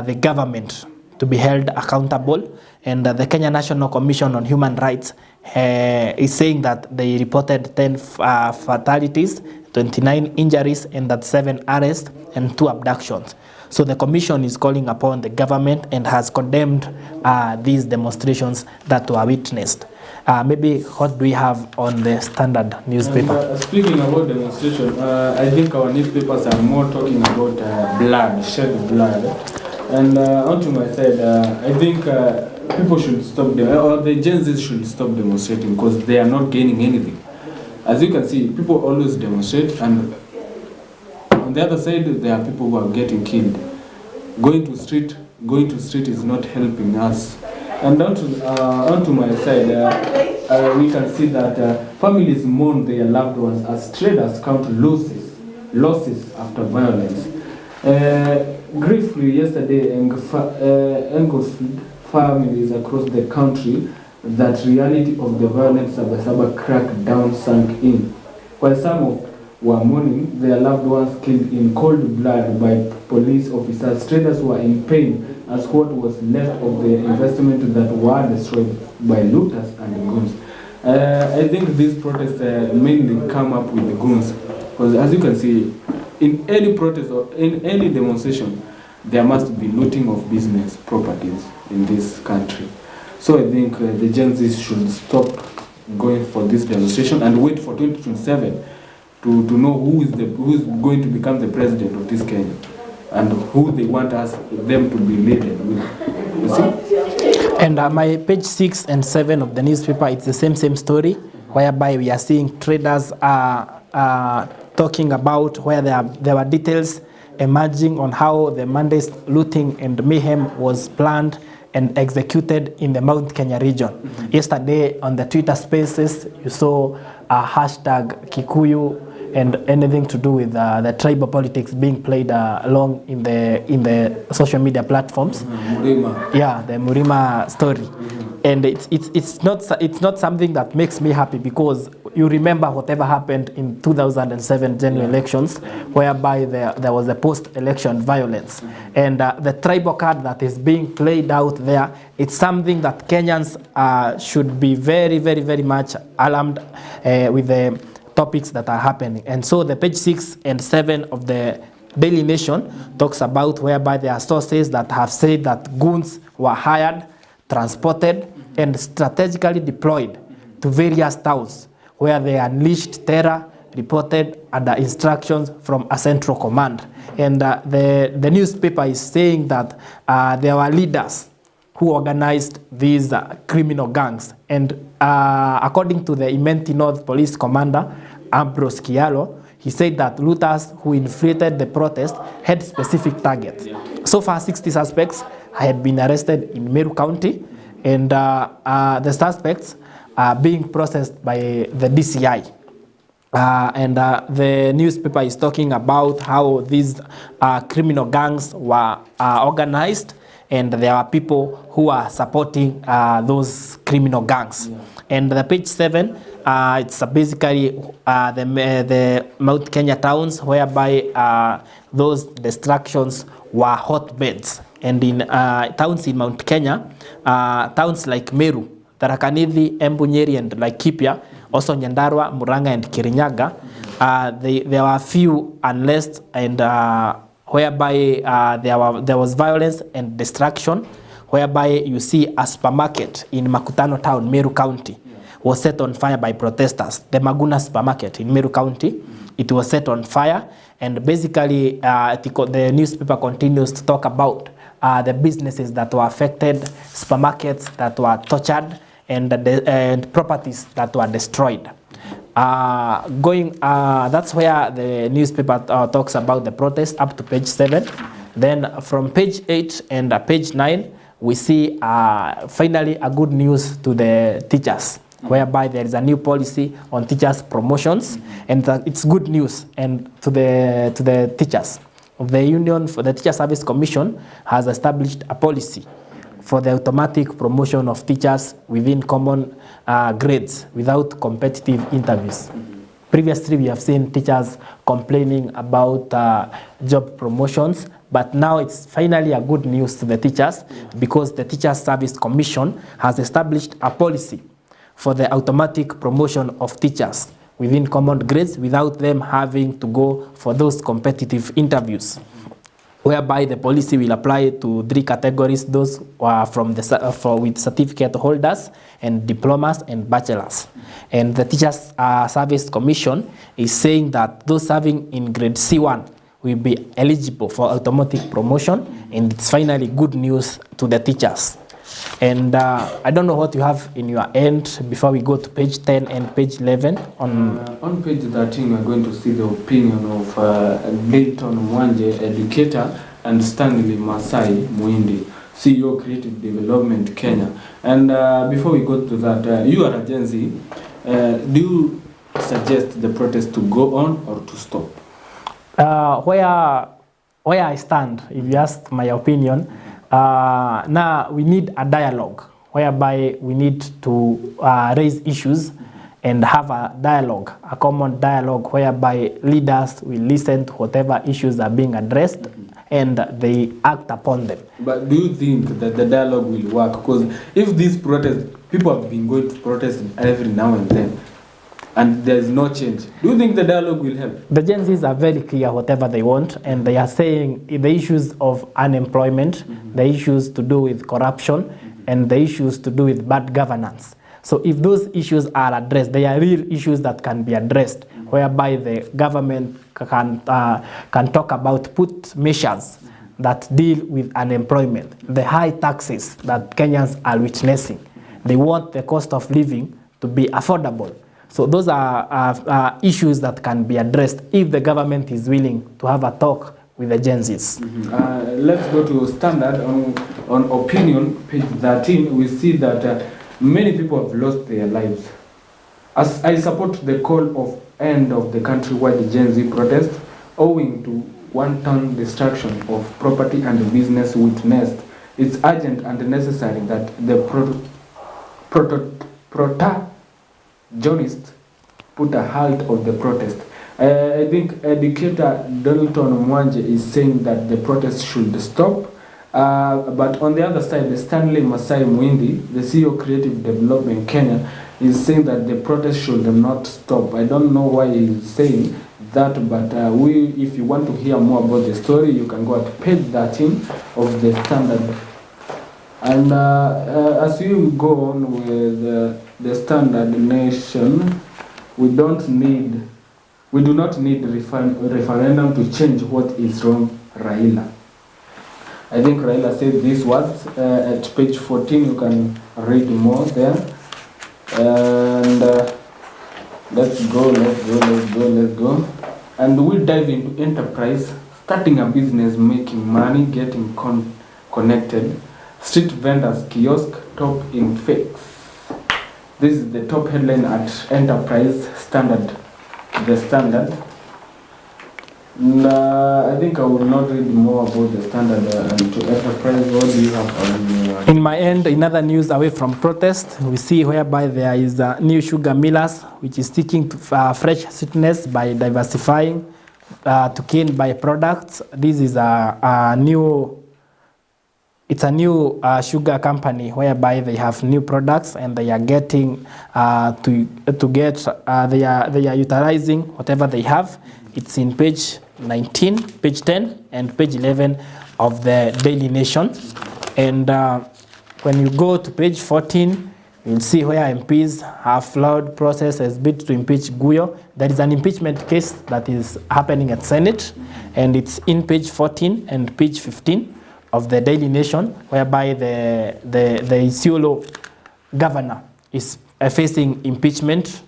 the government to be held accountable. And the Kenya National Commission on Human Rights is saying that they reported 10 fatalities, 29 injuries, and that 7 arrests and 2 abductions. So the commission is calling upon the government and has condemned these demonstrations that were witnessed. Maybe what do we have on the Standard newspaper? And, speaking about demonstration, I think our newspapers are more talking about blood, shed blood. And onto my side, I think people should stop, or the Gen Z should stop demonstrating, because they are not gaining anything. As you can see, people always demonstrate, and on the other side, there are people who are getting killed. Going to street is not helping us. And onto my side, we can see that families mourn their loved ones as traders count losses after violence. Briefly, yesterday, engulfed families across the country that reality of the violent Sabasaba crackdown sank in. While some were mourning their loved ones killed in cold blood by police officers, traders were in pain as what was left of their investment that were destroyed by looters and goons. I think these protests mainly come up with the goons, because as you can see, in any protest or in any demonstration, there must be looting of business properties in this country. So I think the Gen Z should stop going for this demonstration and wait for 2027 to know who is going to become the president of this Kenya and who they want them to be leaded with. You see? And my page 6 and 7 of the newspaper, it's the same story, whereby we are seeing traders talking about where there were details emerging on how the Monday's looting and mayhem was planned and executed in the Mount Kenya region. Mm-hmm. Yesterday on the Twitter Spaces, you saw a hashtag Kikuyu and anything to do with the tribal politics being played along in the social media platforms. Murima. Yeah, the Murima story. Mm-hmm. And it's not something that makes me happy, because you remember whatever happened in 2007 general elections, whereby there was a post-election violence. Mm-hmm. And the tribal card that is being played out there, it's something that Kenyans should be very, very, very much alarmed with the topics that are happening. And so the page 6 and 7 of the Daily Nation talks about whereby there are sources that have said that goons were hired, transported, and strategically deployed to various towns where they unleashed terror, reported under instructions from a central command. And the newspaper is saying that there were leaders who organized these criminal gangs. And according to the Imenti North Police Commander, Ambrose Kialo, he said that looters who infiltrated the protest had specific targets. So far, 60 suspects had been arrested in Meru County, and the suspects are being processed by the DCI. The newspaper is talking about how these criminal gangs were organized, and there are people who are supporting those criminal gangs. And the page 7, it's basically the Mount Kenya towns, whereby those destructions were hotbeds. And in towns in Mount Kenya, towns like Meru, Tharaka Nithi, Embu, Nyeri, and Laikipia, also Nyandarua, Murang'a, and Kirinyaga, there were few unrest, and whereby there was violence and destruction, whereby you see a supermarket in Makutano town, Meru County, was set on fire by protesters. The Maguna supermarket in Meru County, it was set on fire, and basically the newspaper continues to talk about the businesses that were affected, supermarkets that were tortured, and properties that were destroyed. That's where the newspaper talks about the protest up to page 7. Then from page 8 and page 9, we see finally a good news to the teachers, whereby there is a new policy on teachers' promotions, and it's good news and to the teachers. The Union for the Teacher Service Commission has established a policy for the automatic promotion of teachers within common grades without competitive interviews. Previously, we have seen teachers complaining about job promotions, but now it's finally a good news to the teachers, because the Teacher Service Commission has established a policy for the automatic promotion of teachers within common grades without them having to go for those competitive interviews, whereby the policy will apply to 3 categories: those with certificate holders, and diplomas, and bachelors. And the Teachers Service Commission is saying that those serving in grade C1 will be eligible for automatic promotion, and it's finally good news to the teachers. And I don't know what you have in your end before we go to page 10 and page 11. On page 13, we're going to see the opinion of Dalton Mwanje, educator, and Stanley Masai Muindi, CEO Creative Development Kenya. And before we go to that, you are a Gen Z. Do you suggest the protest to go on or to stop? Where I stand, if you ask my opinion, now we need a dialogue, whereby we need to raise issues and have a dialogue, a common dialogue, whereby leaders will listen to whatever issues are being addressed and they act upon them. But do you think that the dialogue will work? Because if these protests, people have been going to protest every now and then, and there's no change, do you think the dialogue will help? The Gen Zs are very clear whatever they want, and they are saying the issues of unemployment, the issues to do with corruption, and the issues to do with bad governance. So if those issues are addressed, they are real issues that can be addressed, whereby the government can talk about, put measures that deal with unemployment, the high taxes that Kenyans are witnessing. They want the cost of living to be affordable. So those are issues that can be addressed if the government is willing to have a talk with the Gen Zs. Let's go to Standard on opinion, page 13. We see that many people have lost their lives. As I support the call of end of the countrywide Gen Z protest, owing to wanton destruction of property and business witnessed, it's urgent and necessary that the protagonists put a halt of the protest. I think educator Dalton Mwanje is saying that the protest should stop. But on the other side, the Stanley Masai Muindi, the CEO Creative Development Kenya, is saying that the protest should not stop. I don't know why he's saying that, but if you want to hear more about the story, you can go at page 13 of the Standard. And as you go on with the Standard Nation, we do not need referendum to change what is wrong, Raila. I think Raila said these words at page 14. You can read more there. And let's go. And we'll dive into enterprise, starting a business, making money, getting connected, street vendors, kiosk, top in fakes. This is the top headline at Enterprise Standard, the Standard. I think I will not read more about the Standard and to Enterprise. What do you have on In my end, in other news away from protest, we see whereby there is a new sugar millers, which is seeking to fresh sweetness by diversifying to cane byproducts. This is a new sugar company whereby they have new products and they are getting they are utilizing whatever they have. It's in page 19, page 10, and page 11 of the Daily Nation. And when you go to page 14, you'll see where MPs have flawed process as bid to impeach Guyo. There is an impeachment case that is happening at Senate, and it's in page 14 and page 15 of the Daily Nation, whereby the Isiolo governor is facing impeachment,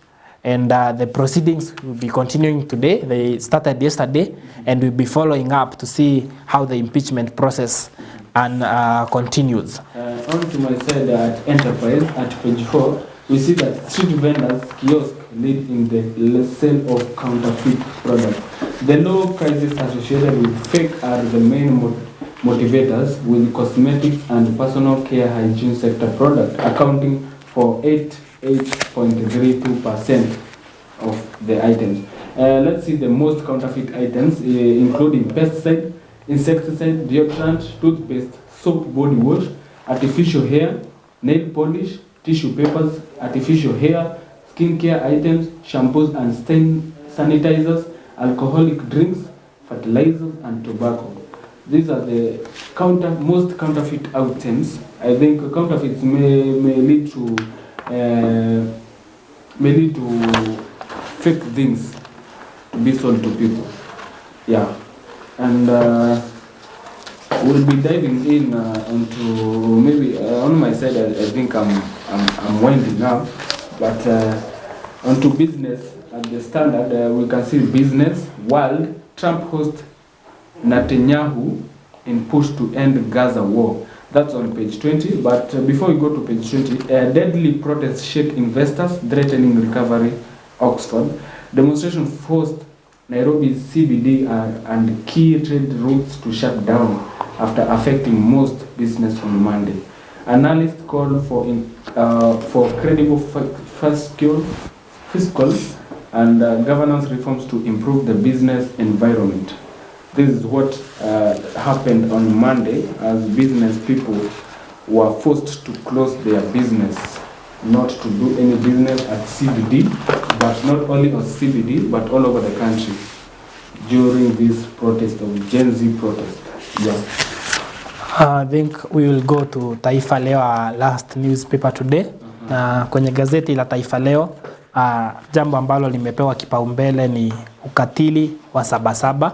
and the proceedings will be continuing today. They started yesterday, and we'll be following up to see how the impeachment process continues. On to my side at Enterprise, at page 4, we see that street vendors, kiosk, lead in the sale of counterfeit products. The low prices associated with fake are the main motivators, with cosmetics and personal care hygiene sector product accounting for 8.32% of the items. Let's see the most counterfeit items, including pesticide, insecticide, deodorant, toothpaste, soap, body wash, artificial hair, nail polish, tissue papers, artificial hair, skincare items, shampoos and stain sanitizers, alcoholic drinks, fertilizers, and tobacco. These are the most counterfeit items. I think counterfeits may lead to fake things to be sold to people. Yeah, and we'll be diving in into maybe on my side. I think I'm winding now, but onto business at the Standard, we can see business world. Trump hosts Netanyahu in push to end Gaza war. That's on page 20. But before we go to page 20, deadly protests shake investors, threatening recovery. Oxford demonstration forced Nairobi's CBD and key trade routes to shut down after affecting most business on Monday. Analysts call for credible fiscal and governance reforms to improve the business environment. This is what happened on Monday, as business people were forced to close their business, not to do any business at CBD, but not only at CBD, but all over the country during this protest of Gen Z protest. Yeah. I think we will go to Taifa Leo, our last newspaper today. Na kwenye gazeti la Taifa Leo, jambo ambalo limepewa kipaumbele ni ukatili wa Sabasaba.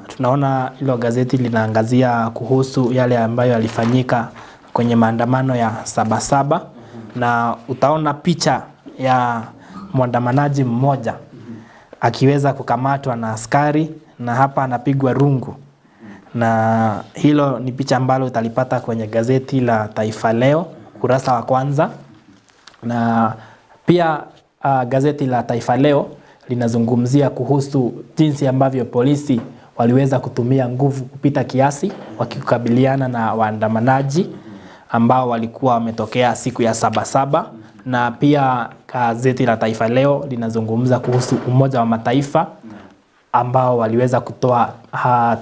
Tunaona hilo gazeti linaangazia kuhusu yale ambayo yalifanyika kwenye maandamano ya Sabasaba, na utaona picha ya mwandamanaji mmoja akiweza kukamatwa na askari, na hapa anapigwa rungu. Na hilo ni picha ambalo utalipata kwenye gazeti la Taifa Leo kurasa wa kwanza. Na pia gazeti la Taifa Leo linazungumzia kuhusu jinsi ambavyo polisi waliweza kutumia nguvu kupita kiasi wakikabiliana na waandamanaji ambao walikuwa wametokea siku ya Sabasaba. Na pia gazeti la Taifa Leo linazungumza kuhusu Umoja wa Mataifa ambao waliweza kutoa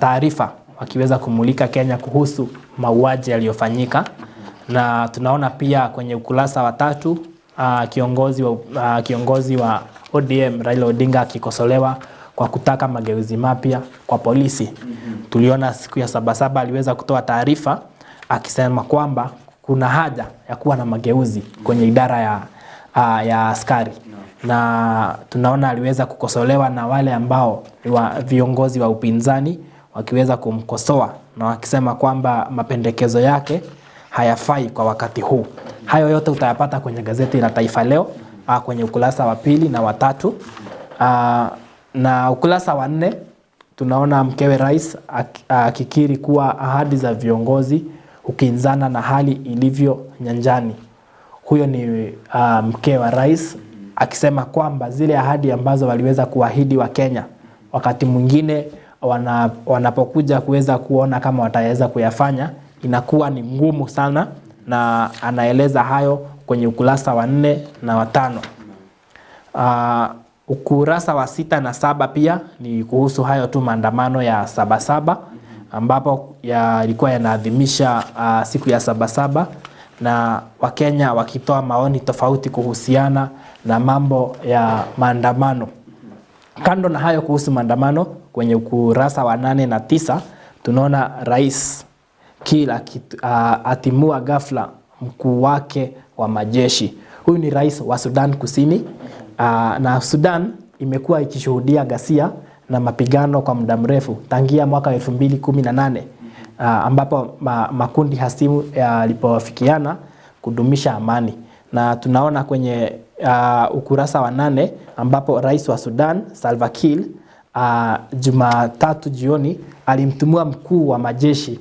taarifa wakiweza kumulika Kenya kuhusu mauaji yaliyofanyika. Na tunaona pia kwenye ukurasa wa 3 kiongozi wa ODM Raila Odinga akikosolewa kwa kutaka mageuzi mapya kwa polisi. Tuliona siku ya Sabasaba aliweza kutoa taarifa akisema kwamba kuna haja ya kuwa na mageuzi kwenye idara ya askari. Na tunaona aliweza kukosolewa na wale ambao viongozi wa upinzani wakiweza kumkosoa na wakisema kwamba mapendekezo yake hayafai kwa wakati huu. Hayo yote utayapata kwenye gazeti la Taifa Leo kwenye ukurasa wa 2 na wa 3. Na ukurasa wa 4 tunaona mkewe rais akikiri kuwa ahadi za viongozi hukinzana na hali ilivyo nyanjani. Huyo ni mke wa rais akisema kwamba zile ahadi ambazo waliweza kuahidi wa Kenya wakati mwingine wanapokuja kuweza kuona kama wataweza kuyafanya inakuwa ni ngumu sana, na anaeleza hayo kwenye ukurasa wa 4 na wa 5. Ukurasa wa 6 na 7 pia ni kuhusu hayo tu maandamano ya Sabasaba, ambapo yalikuwa yanaadhimisha siku ya Sabasaba, na Wakenya wakitoa maoni tofauti kuhusiana na mambo ya maandamano. Kando na hayo kuhusu maandamano, kwenye ukurasa wa 8 na 9 tunaona rais Kiir atimua ghafla mkuu wake wa majeshi. Huyu ni rais wa Sudan Kusini, na Sudan imekuwa ikishuhudia ghasia na mapigano kwa muda mrefu tangia mwaka 2018, ambapo makundi hasimu yalipofikiana kudumisha amani. Na tunaona kwenye ukurasa wa 8 ambapo rais wa Sudan Salva Kiir Jumatatu jioni alimtumua mkuu wa majeshi.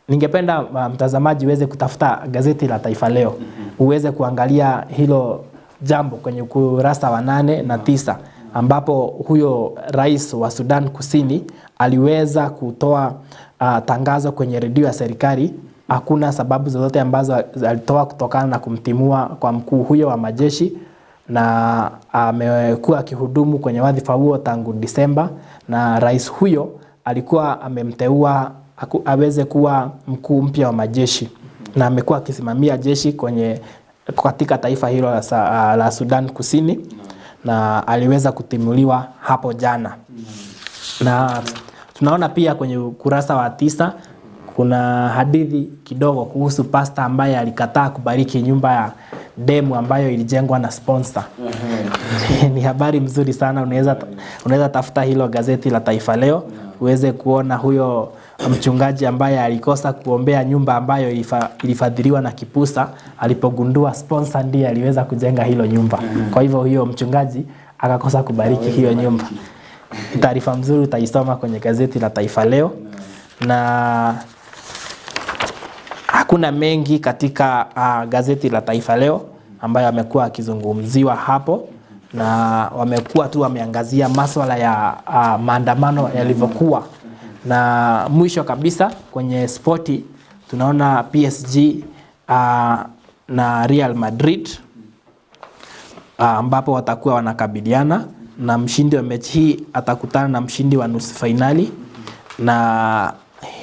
Ningependa mtazamaji uweze kutafuta gazeti la Taifa Leo uweze kuangalia hilo jambo kwenye ukurasa wa 8 na 9, ambapo huyo rais wa Sudan Kusini aliweza kutoa tangazo kwenye redio ya serikali. Hakuna sababu zozote ambazo alitoa kutokana na kumtimua kwa mkuu huyo wa majeshi, na amekuwa akihudumu kwenye wadhifa huo tangu Disemba, na rais huyo alikuwa amemteua aweze kuwa mkuu mpya wa majeshi, na amekuwa akisimamia jeshi katika taifa hilo la Sudan Kusini, na aliweza kutimuliwa hapo jana. Na tunaona pia kwenye ukurasa wa 9 kuna hadithi kidogo kuhusu pasta ambaye alikataa kubariki nyumba ya demu ambayo ilijengwa na sponsor. Ni habari mzuri sana, unaweza tafuta hilo gazeti la Taifa Leo uweze kuona huyo mchungaji ambaye alikosa kuombea nyumba ambayo ilifadhiliwa na kipusa, alipogundua sponsor ndiye aliweza kujenga hilo nyumba. Kwa hivyo huyo mchungaji akakosa kubariki hiyo nyumba. Taarifa mzuri utaisoma kwenye gazeti la Taifa Leo. Na hakuna mengi katika gazeti la Taifa Leo ambayo amekuwa akizungumziwa hapo, na wamekuwa tu wameangazia masuala ya maandamano yalivyokuwa. Na mwisho kabisa kwenye spoti tunaona PSG na Real Madrid ambapo watakuwa wanakabiliana, na mshindi wa mechi hii atakutana na mshindi wa nusu finali. Na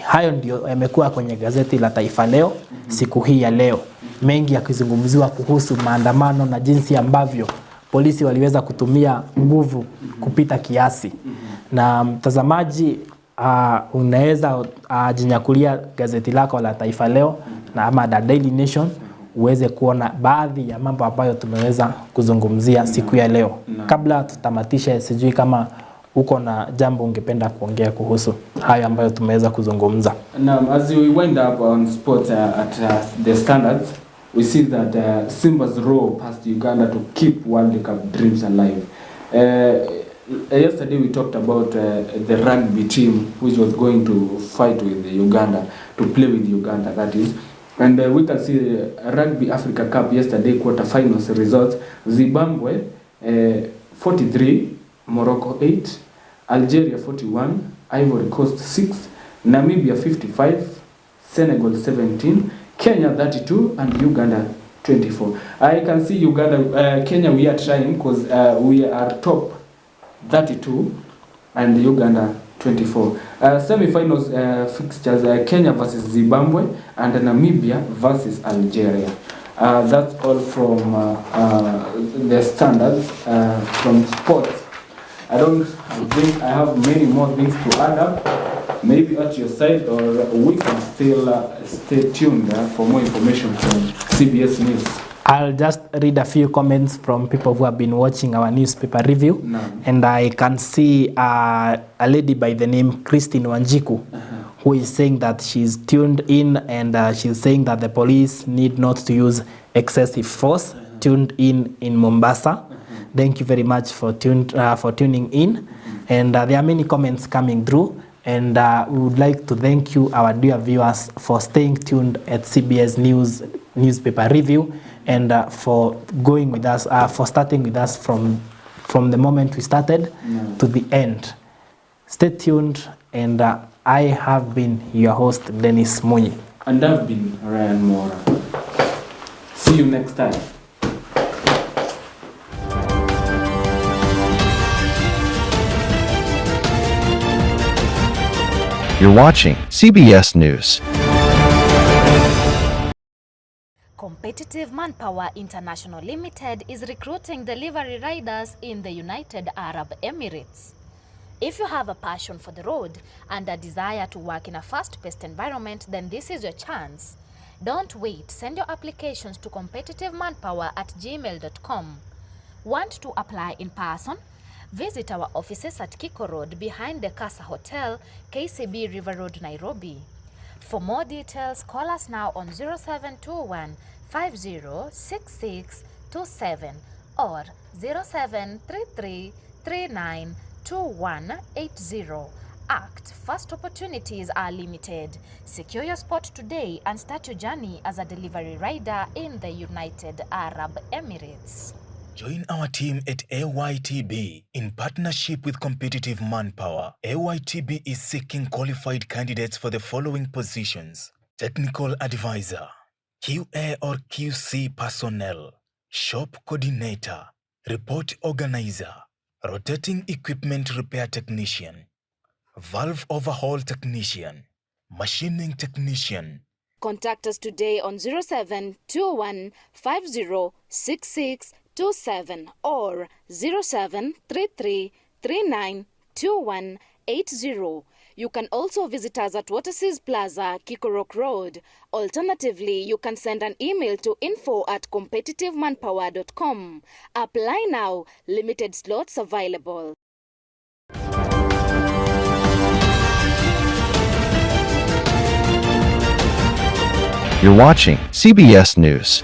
hayo ndio yamekuwa kwenye gazeti la Taifa Leo siku hii ya leo, mengi yakizungumziwa kuhusu maandamano na jinsi ambavyo polisi waliweza kutumia nguvu kupita kiasi. Na mtazamaji, unaweza jinyakulia gazeti lako la Taifa Leo na ama The Daily Nation uweze kuona baadhi ya mambo ambayo tumeweza kuzungumzia siku ya leo. Kabla tutamatisha, sijui kama uko na jambo ungependa kuongea kuhusu hayo ambayo tumeweza kuzungumza. Now, as we wind up on sports at the Standards, we see that Simba's roar past Uganda to keep World Cup dreams alive. Yesterday we talked about the rugby team which was going to fight with Uganda, to play with Uganda, that is. And we can see Rugby Africa Cup yesterday quarterfinals results. Zimbabwe 43, Morocco 8, Algeria 41, Ivory Coast 6, Namibia 55, Senegal 17, Kenya 32, and Uganda 24. I can see Uganda, Kenya, we are trying because we are top 32 and Uganda 24. Semi-finals fixtures, Kenya versus Zimbabwe and Namibia versus Algeria. That's all from the Standards, from sports. I think I have many more things to add up, maybe at your side, or we can still stay tuned for more information from CBS News. I'll just read a few comments from people who have been watching our newspaper review. No. And I can see a lady by the name Christine Wanjiku, who is saying that she's tuned in, and she's saying that the police need not to use excessive force, tuned in Mombasa. Thank you very much for tuning in. And there are many comments coming through. And we would like to thank you, our dear viewers, for staying tuned at CBS News newspaper review, and for going with us, for starting with us from the moment we started to the end. Stay tuned, and I have been your host, Dennis Munyi. And I've been Ryan Mora. See you next time. You're watching CBS News. Competitive Manpower International Limited is recruiting delivery riders in the United Arab Emirates. If you have a passion for the road and a desire to work in a fast-paced environment, then this is your chance. Don't wait. Send your applications to competitivemanpower@gmail.com. Want to apply in person? Visit our offices at Kiko Road behind the Casa Hotel, KCB River Road, Nairobi. For more details, call us now on 0721 506627 or 0733 392180. Act Fast opportunities are limited. Secure your spot today and start your journey as a delivery rider in the United Arab Emirates. Join our team at AYTB in partnership with Competitive Manpower. AYTB is seeking qualified candidates for the following positions: Technical Advisor, QA or QC Personnel, Shop Coordinator, Report Organizer, Rotating Equipment Repair Technician, Valve Overhaul Technician, Machining Technician. Contact us today on 0721 506627 or 0733 392180. You can also visit us at Waterseas Plaza, Kikorok Road. Alternatively, you can send an email to info@competitivemanpower.com. Apply now. Limited slots available. You're watching CBS News.